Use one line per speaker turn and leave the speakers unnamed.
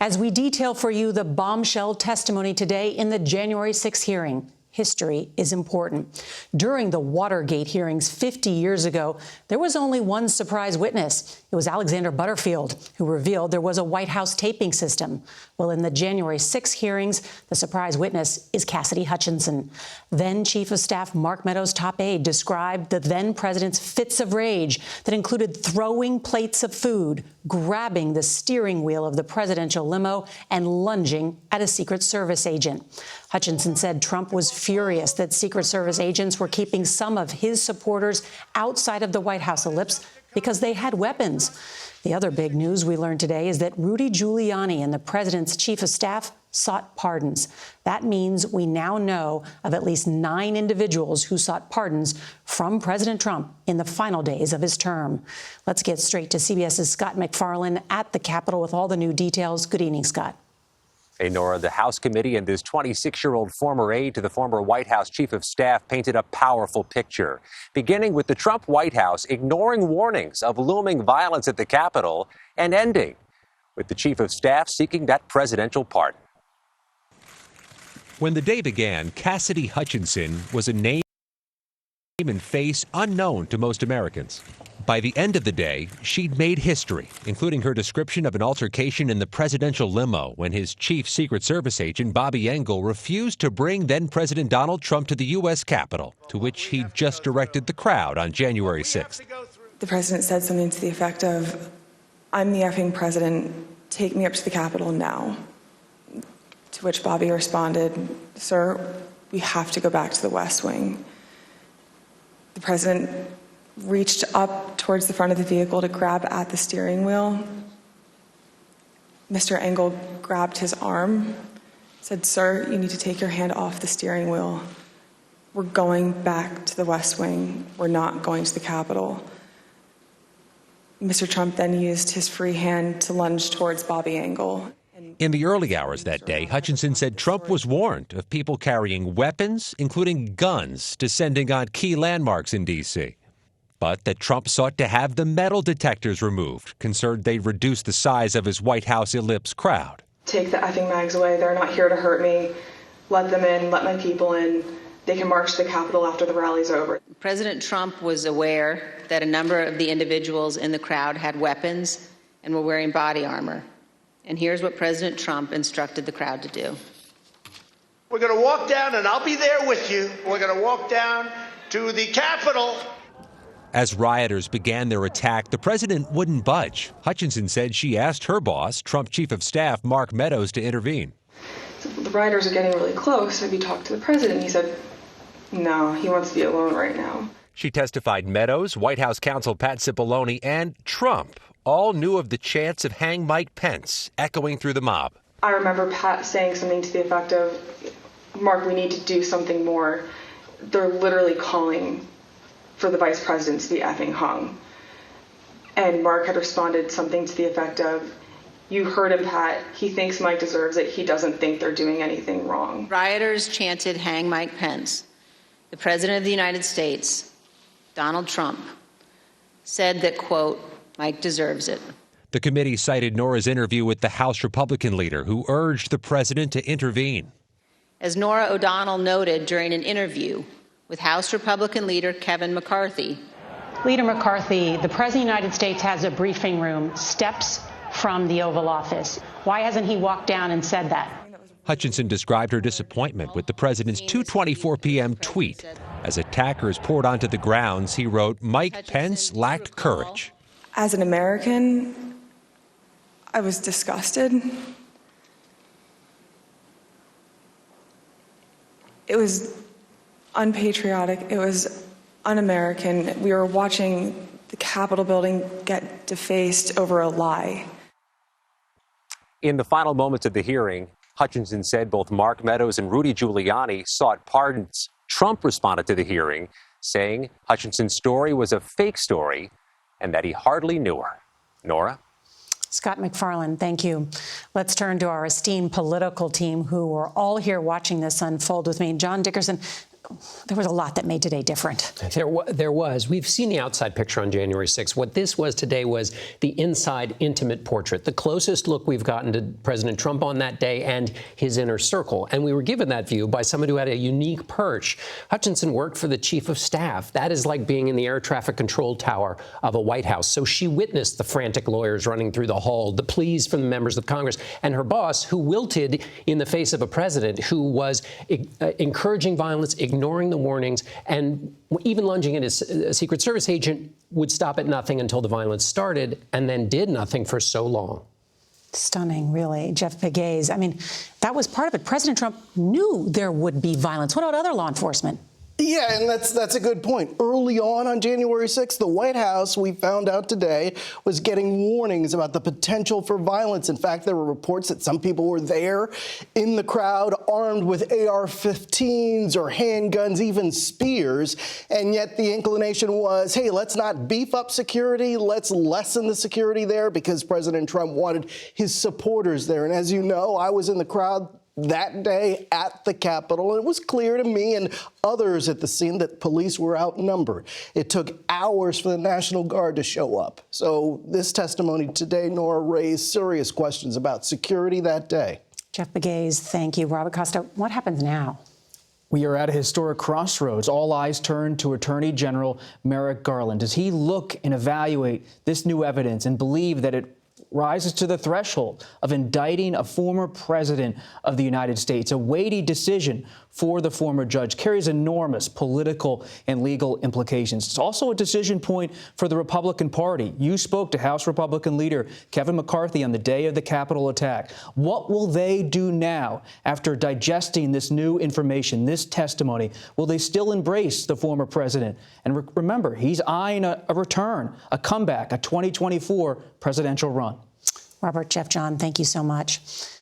as we detail for you the bombshell testimony today in the January 6 hearing. History is important. During the Watergate hearings 50 years ago, there was only one surprise witness. It was Alexander Butterfield, who revealed there was a White House taping system. Well, in the January 6 hearings, the surprise witness is Cassidy Hutchinson. Then Chief of Staff Mark Meadows' top aide described the then president's fits of rage that included throwing plates of food, grabbing the steering wheel of the presidential limo, and lunging at a Secret Service agent. Hutchinson said Trump was furious that Secret Service agents were keeping some of his supporters outside of the White House ellipse because they had weapons. The other big news we learned today is that Rudy Giuliani and the president's chief of staff sought pardons. That means we now know of at least 9 individuals who sought pardons from President Trump in the final days of his term. Let's get straight to CBS's Scott MacFarlane at the Capitol with all the new details. Good evening, Scott.
Hey, Norah, the House committee and this 26-year-old former aide to the former White House chief of staff painted a powerful picture, beginning with the Trump White House ignoring warnings of looming violence at the Capitol and ending with the chief of staff seeking that presidential pardon.
When the day began, Cassidy Hutchinson was a name and face unknown to most Americans. By the end of the day, she'd made history, including her description of an altercation in the presidential limo when his chief Secret Service agent, Bobby Engel, refused to bring then-President Donald Trump to the U.S. Capitol, to which he just directed the crowd on January 6th.
The president said something to the effect of, "I'm the effing president, take me up to the Capitol now." To which Bobby responded, "Sir, we have to go back to the West Wing." The president reached up towards the front of the vehicle to grab at the steering wheel. Mr. Engel grabbed his arm, said, "Sir, you need to take your hand off the steering wheel. We're going back to the West Wing. We're not going to the Capitol." Mr. Trump then used his free hand to lunge towards Bobby Engel.
In the early hours that day, Hutchinson said Trump was warned of people carrying weapons, including guns, descending on key landmarks in D.C., but that Trump sought to have the metal detectors removed, concerned they'd reduce the size of his White House ellipse crowd.
"Take the effing mags away. They're not here to hurt me. Let them in. Let my people in. They can march to the Capitol after the rally's over."
President Trump was aware that a number of the individuals in the crowd had weapons and were wearing body armor. And here's what President Trump instructed the crowd to do.
"We're going to walk down, and I'll be there with you. We're going to walk down to the Capitol."
As rioters began their attack, the president wouldn't budge. Hutchinson said she asked her boss, Trump Chief of Staff Mark Meadows, to intervene.
So the rioters are getting really close. Have you talked to the president? He said, no, he wants to be alone right now.
She testified Meadows, White House counsel Pat Cipollone, and Trump all knew of the chants of "Hang Mike Pence" echoing through the mob.
I remember Pat saying something to the effect of, "Mark, we need to do something more. They're literally calling for the vice president to be effing hung." And Mark had responded something to the effect of, "You heard him, Pat. He thinks Mike deserves it. He doesn't think they're doing anything wrong."
Rioters chanted "Hang Mike Pence." The President of the United States, Donald Trump, said that, quote, "Mike deserves it."
The committee cited Norah's interview with the House Republican leader, who urged the president to intervene.
As Norah O'Donnell noted during an interview with House Republican leader Kevin McCarthy.
Leader McCarthy, the President of the United States has a briefing room steps from the Oval Office. Why hasn't he walked down and said that?
Hutchinson described her disappointment with the president's 2:24 p.m. tweet. As attackers poured onto the grounds, he wrote, "Mike Pence lacked courage."
As an American, I was disgusted. It was unpatriotic. It was un-American. We were watching the Capitol building get defaced over a lie.
In the final moments of the hearing, Hutchinson said both Mark Meadows and Rudy Giuliani sought pardons. Trump responded to the hearing, saying Hutchinson's story was a fake story and that he hardly knew her. Norah?
Scott MacFarlane, thank you. Let's turn to our esteemed political team who are all here watching this unfold with me. John Dickerson, there was a lot that made today different.
There was. We've seen the outside picture on January 6th. What this was today was the inside intimate portrait, the closest look we've gotten to President Trump on that day and his inner circle. And we were given that view by someone who had a unique perch. Hutchinson worked for the chief of staff. That is like being in the air traffic control tower of a White House. So she witnessed the frantic lawyers running through the hall, the pleas from the members of Congress, and her boss, who wilted in the face of a president who was encouraging violence, ignoring the warnings, and even lunging at his Secret Service agent, would stop at nothing until the violence started, and then did nothing for so long.
Stunning, really. Jeff Pegues, I mean, that was part of it. President Trump knew there would be violence. What about other law enforcement?
Yeah, and that's a good point. Early on January 6th, the White House, we found out today, was getting warnings about the potential for violence. In fact, there were reports that some people were there in the crowd armed with AR-15s or handguns, even spears. And yet the inclination was, hey, let's not beef up security. Let's lessen the security there because President Trump wanted his supporters there. And as you know, I was in the crowd that day at the Capitol, and it was clear to me and others at the scene that police were outnumbered. It took hours for the National Guard to show up. So this testimony today, Norah, raised serious questions about security that day.
Jeff Pegues, thank you. Robert Costa, what happens now?
We are at a historic crossroads. All eyes turn to Attorney General Merrick Garland. Does he look and evaluate this new evidence and believe that it rises to the threshold of indicting a former president of the United States? A weighty decision for the former judge carries enormous political and legal implications. It's also a decision point for the Republican Party. You spoke to House Republican leader Kevin McCarthy on the day of the Capitol attack. What will they do now after digesting this new information, this testimony? Will they still embrace the former president? And remember, he's eyeing a return, a comeback, a 2024 presidential run.
Robert, Jeff, John, thank you so much.